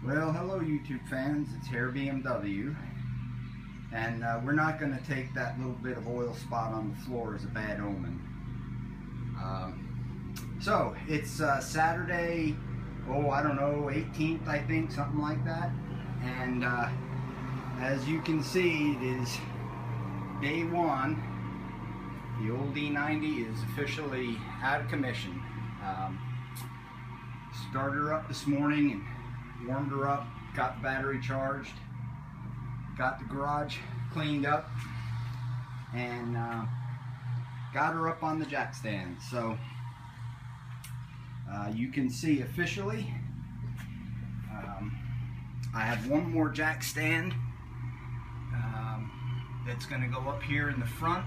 Well, hello YouTube fans, it's Hair BMW, and we're not going to take that little bit of oil spot on the floor as a bad omen. So, it's Saturday, I don't know, 18th I think, something like that, and as you can see, it is day one. The old E90 is officially out of commission. Started her up this morning and warmed her up, got the battery charged, got the garage cleaned up, and got her up on the jack stand. So you can see officially I have one more jack stand that's going to go up here in the front,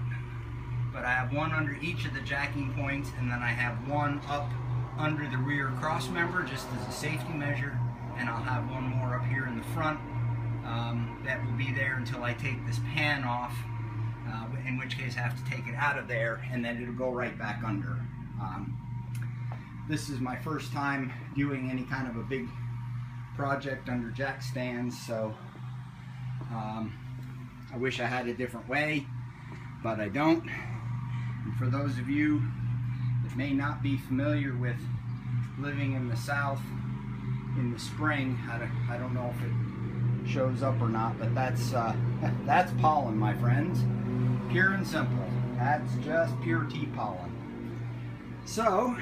but I have one under each of the jacking points, and then I have one up under the rear cross member just as a safety measure, and I'll have one more up here in the front that will be there until I take this pan off, in which case I have to take it out of there and then it'll go right back under. This is my first time doing any kind of a big project under jack stands, so I wish I had a different way, but I don't. And for those of you that may not be familiar with living in the South in the spring, I don't know if it shows up or not, but that's pollen, my friends. Pure and simple. That's just pure tea pollen. So,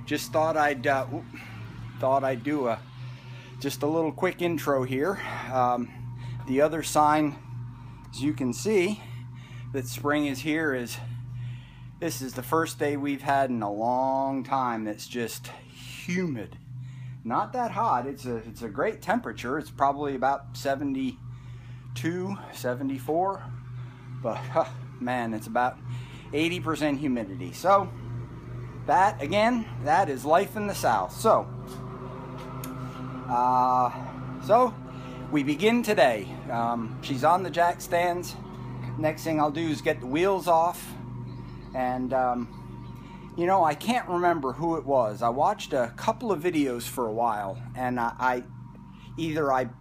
just thought I'd do just a little quick intro here. The other sign, as you can see, that spring is here is this is the first day we've had in a long time that's just humid. Not that hot. It's a great temperature. It's probably about 72, 74, but man, it's about 80% humidity. So that, again, that is life in the South. So we begin today. She's on the jack stands. Next thing I'll do is get the wheels off, and you know, I can't remember who it was. I watched a couple of videos for a while, and I either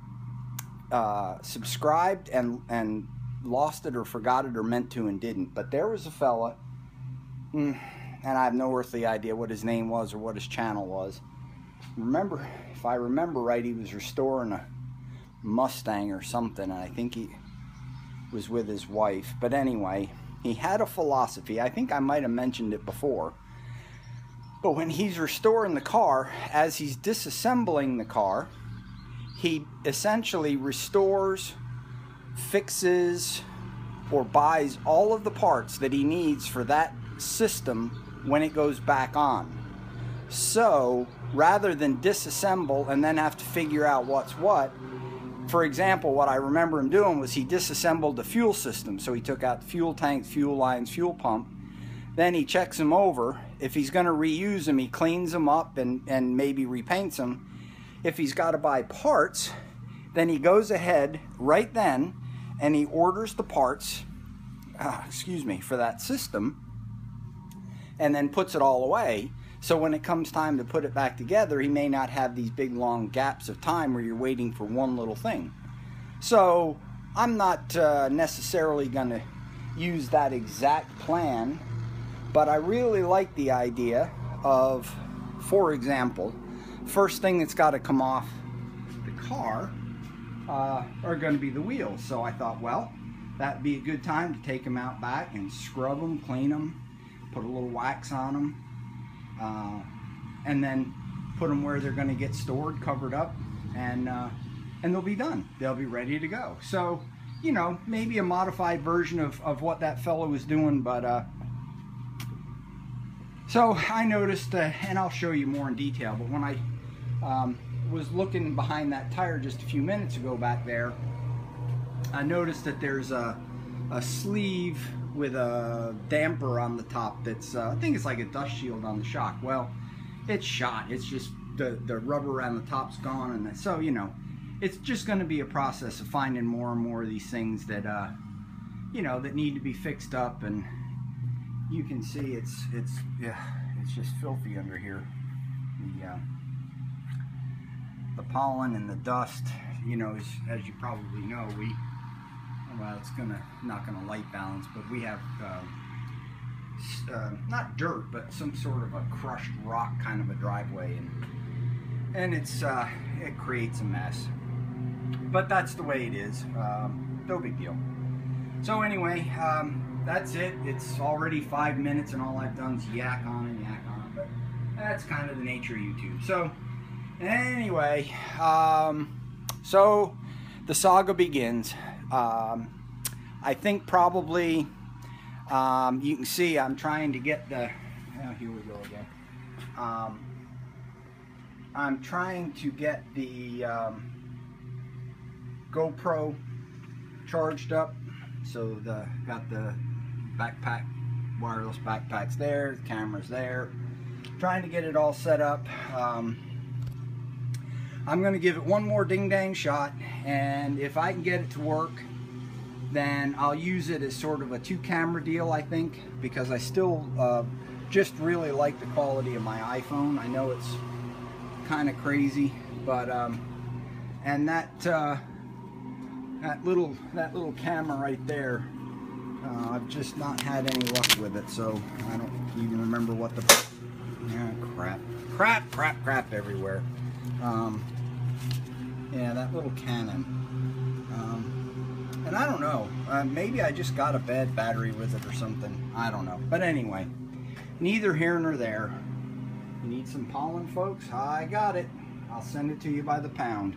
subscribed and lost it, or forgot it, or meant to and didn't. But there was a fella, and I have no earthly idea what his name was or what his channel was. Remember, if I remember right, he was restoring a Mustang or something, and I think he was with his wife. But anyway, he had a philosophy. I think I might have mentioned it before. But when he's restoring the car, as he's disassembling the car, he essentially restores, fixes, or buys all of the parts that he needs for that system when it goes back on. So rather than disassemble and then have to figure out what's what, for example, what I remember him doing was he disassembled the fuel system. So he took out the fuel tanks, fuel lines, fuel pump. Then he checks them over. If he's going to reuse them, he cleans them up and maybe repaints them. If he's got to buy parts, then he goes ahead right then and he orders the parts, for that system, and then puts it all away. So when it comes time to put it back together, he may not have these big long gaps of time where you're waiting for one little thing. So I'm not necessarily going to use that exact plan, but I really like the idea of, for example, first thing that's got to come off the car are going to be the wheels. So I thought, well, that'd be a good time to take them out back and scrub them, clean them, put a little wax on them. And then put them where they're going to get stored, covered up, and they'll be done. They'll be ready to go. So, you know, maybe a modified version of what that fellow was doing, but so I noticed, and I'll show you more in detail, but when I was looking behind that tire just a few minutes ago back there, I noticed that there's a sleeve with a damper on the top that's, I think it's like a dust shield on the shock. Well, it's shot. It's just the rubber around the top's gone, and so, you know, it's just going to be a process of finding more and more of these things that, you know, that need to be fixed up. And you can see it's just filthy under here. the pollen and the dust, you know, as you probably know, well, it's not gonna light balance, but we have not dirt, but some sort of a crushed rock kind of a driveway, and it creates a mess. But that's the way it is. No big deal. So anyway, that's it. It's already 5 minutes, and all I've done is yak on and yak on. But that's kind of the nature of YouTube. So anyway, so the saga begins. I think probably you can see I'm trying to get the. Oh, here we go again. I'm trying to get the GoPro charged up, so got the backpack, wireless backpacks there, the camera's there, trying to get it all set up. I'm gonna give it one more ding dang shot, and if I can get it to work, then I'll use it as sort of a 2-camera deal, I think, because I still just really like the quality of my iPhone. I know it's kind of crazy, but and that little camera right there, I've just not had any luck with it, so I don't even remember what the crap everywhere. Yeah, that little Canon, and I don't know, maybe I just got a bad battery with it or something, I don't know. But anyway, neither here nor there. You need some pollen, folks? I got it. I'll send it to you by the pound.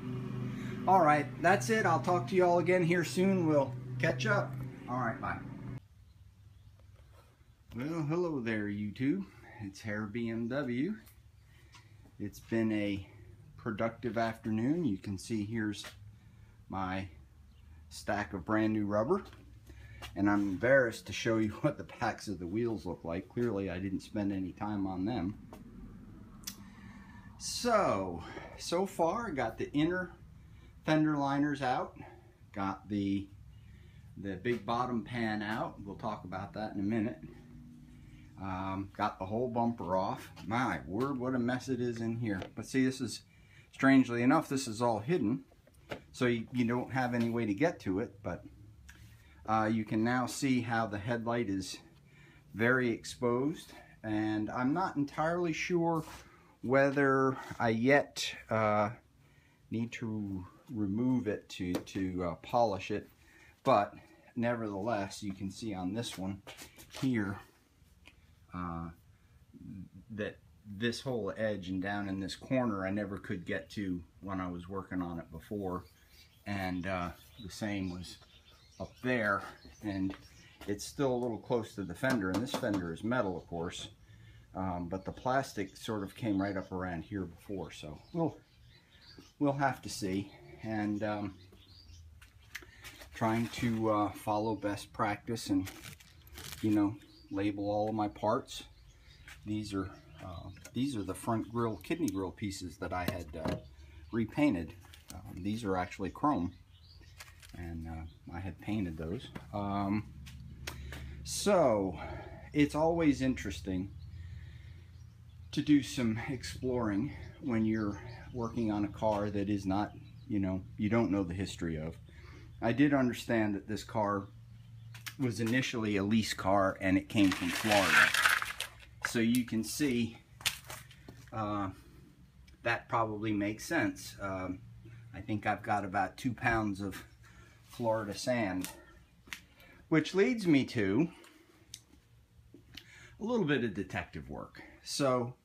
All right, that's it. I'll talk to you all again here soon. We'll catch up. All right, bye. Well, hello there, YouTube. It's Hair BMW. It's been a productive afternoon. You can see here's my stack of brand new rubber. And I'm embarrassed to show you what the backs of the wheels look like. Clearly, I didn't spend any time on them. So far, I got the inner fender liners out, got the big bottom pan out. We'll talk about that in a minute. Got the whole bumper off. My word, what a mess it is in here. But see, this is, strangely enough, this is all hidden, so you don't have any way to get to it, but you can now see how the headlight is very exposed, and I'm not entirely sure whether I yet need to remove it to polish it, but nevertheless, you can see on this one here that this whole edge and down in this corner I never could get to when I was working on it before, and the same was up there, and it's still a little close to the fender, and this fender is metal, of course, but the plastic sort of came right up around here before, so we'll have to see. And trying to follow best practice and, you know, label all of my parts. These are the front grille, kidney grille pieces that I had repainted. These are actually chrome, and I had painted those. So it's always interesting to do some exploring when you're working on a car that is not, you know, you don't know the history of. I did understand that this car was initially a lease car and it came from Florida. So you can see that probably makes sense. I think I've got about 2 pounds of Florida sand, which leads me to a little bit of detective work. So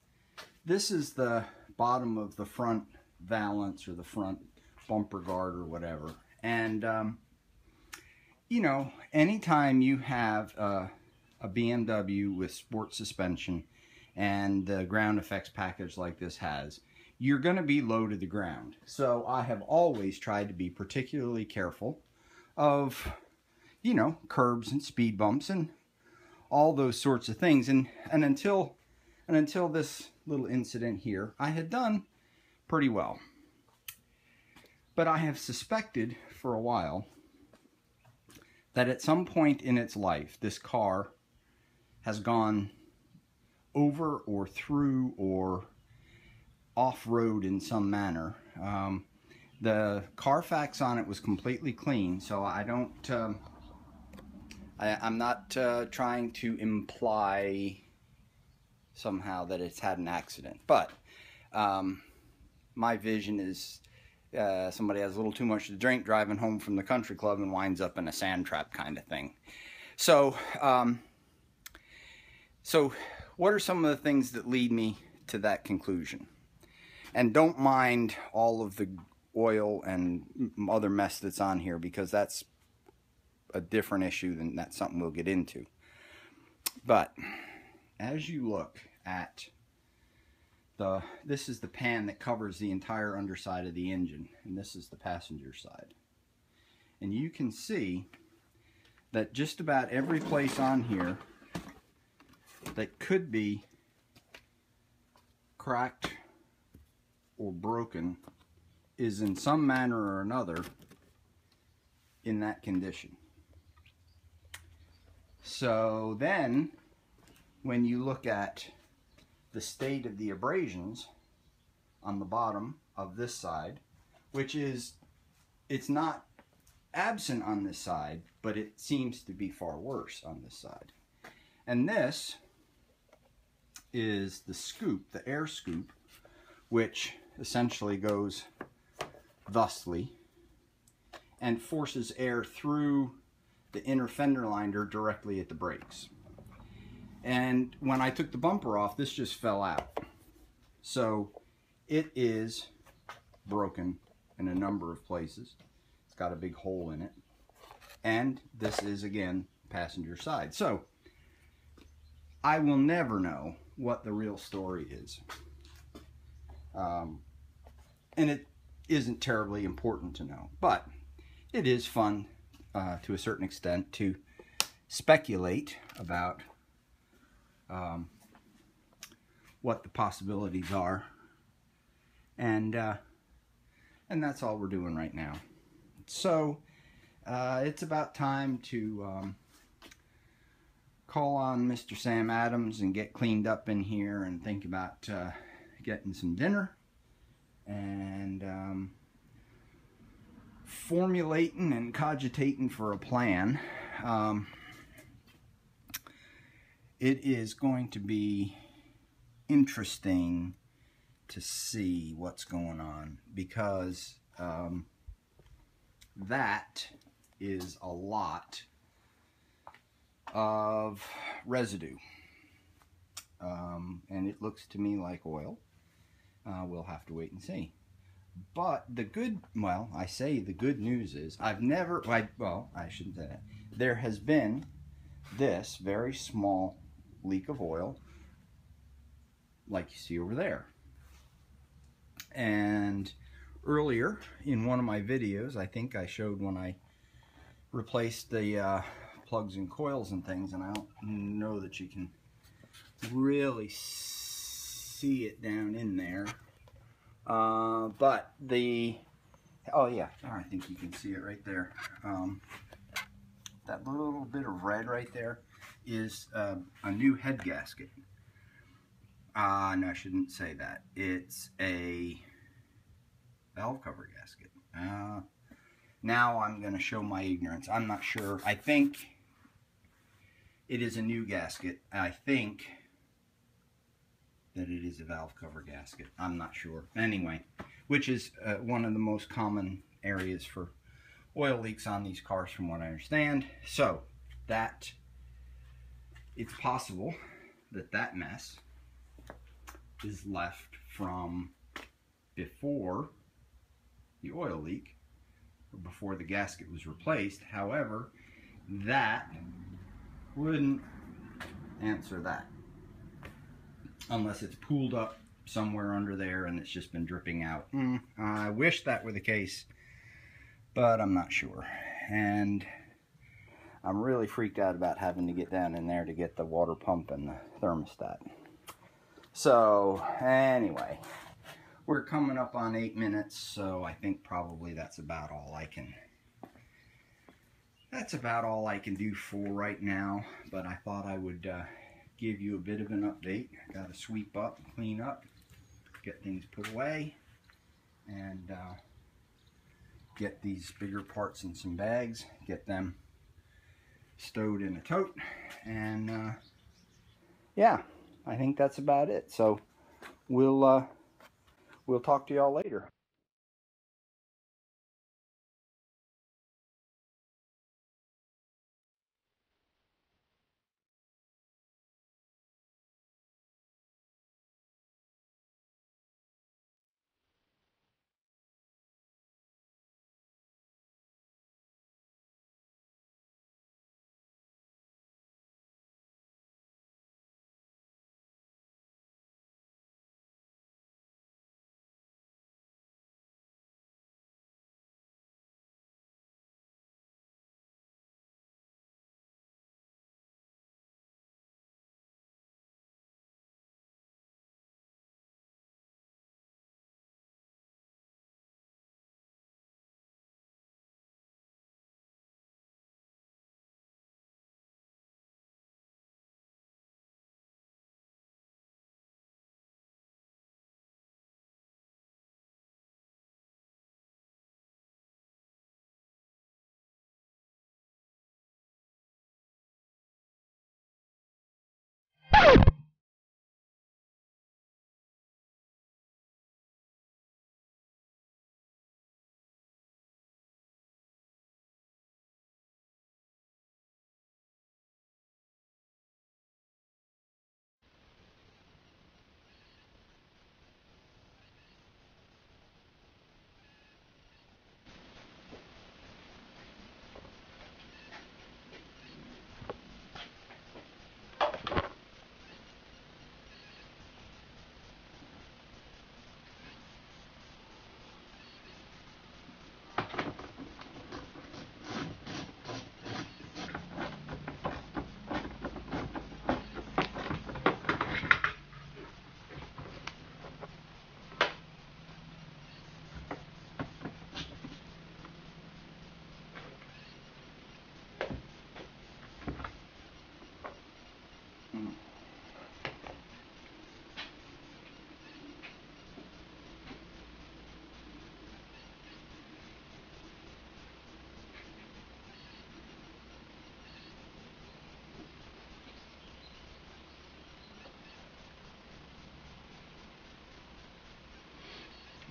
this is the bottom of the front valance or the front bumper guard or whatever, and you know, anytime you have a BMW with sport suspension and the ground effects package like this has, you're going to be low to the ground. So I have always tried to be particularly careful of, you know, curbs and speed bumps and all those sorts of things, and until this little incident here, I had done pretty well. But I have suspected for a while that at some point in its life, this car has gone over or through or off-road in some manner. The Carfax on it was completely clean, so I don't, I'm not trying to imply somehow that it's had an accident, but my vision is somebody has a little too much to drink driving home from the country club and winds up in a sand trap kind of thing. So, so what are some of the things that lead me to that conclusion? And don't mind all of the oil and other mess that's on here, because that's a different issue, and that's something we'll get into. But as you look at this is the pan that covers the entire underside of the engine, and this is the passenger side. And you can see that just about every place on here that could be cracked or broken is in some manner or another in that condition. So then when you look at the state of the abrasions on the bottom of this side, which is, it's not absent on this side, but it seems to be far worse on this side. And this is the scoop, the air scoop, which essentially goes thusly and forces air through the inner fender liner directly at the brakes. And when I took the bumper off, this just fell out. So it is broken in a number of places. It's got a big hole in it. And this is, again, passenger side. So I will never know what the real story is. And it isn't terribly important to know. But it is fun to a certain extent to speculate about what the possibilities are, and that's all we're doing right now. So it's about time to call on Mr. Sam Adams and get cleaned up in here and think about getting some dinner and formulating and cogitating for a plan. It is going to be interesting to see what's going on, because that is a lot of residue, and it looks to me like oil. We'll have to wait and see. But the good, well, I say the good news is well, I shouldn't say that. There has been this very small leak of oil, like you see over there. And earlier in one of my videos, I think I showed when I replaced the plugs and coils and things, and I don't know that you can really see it down in there. But oh yeah, I think you can see it right there. That little bit of red right there is a new head gasket. No, I shouldn't say that. It's a valve cover gasket. Now I'm going to show my ignorance. I'm not sure. I think it is a new gasket. I think that it is a valve cover gasket. I'm not sure. Anyway, which is one of the most common areas for oil leaks on these cars from what I understand. So that it's possible that that mess is left from before the oil leak, or before the gasket was replaced. However, that wouldn't answer that, unless it's pooled up somewhere under there and it's just been dripping out. I wish that were the case, but I'm not sure. And I'm really freaked out about having to get down in there to get the water pump and the thermostat. So anyway, we're coming up on 8 minutes, so I think probably that's about all I can do for right now. But I thought I would give you a bit of an update. Got to sweep up, clean up, get things put away, and get these bigger parts in some bags, get them stowed in a tote, and yeah, I think that's about it. So we'll talk to y'all later.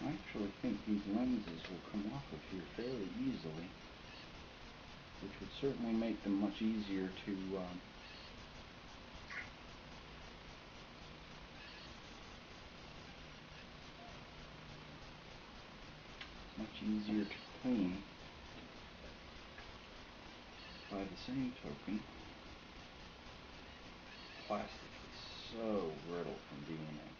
I actually think these lenses will come off of here fairly easily, which would certainly make them much easier to clean. By the same token, plastic is so brittle from being in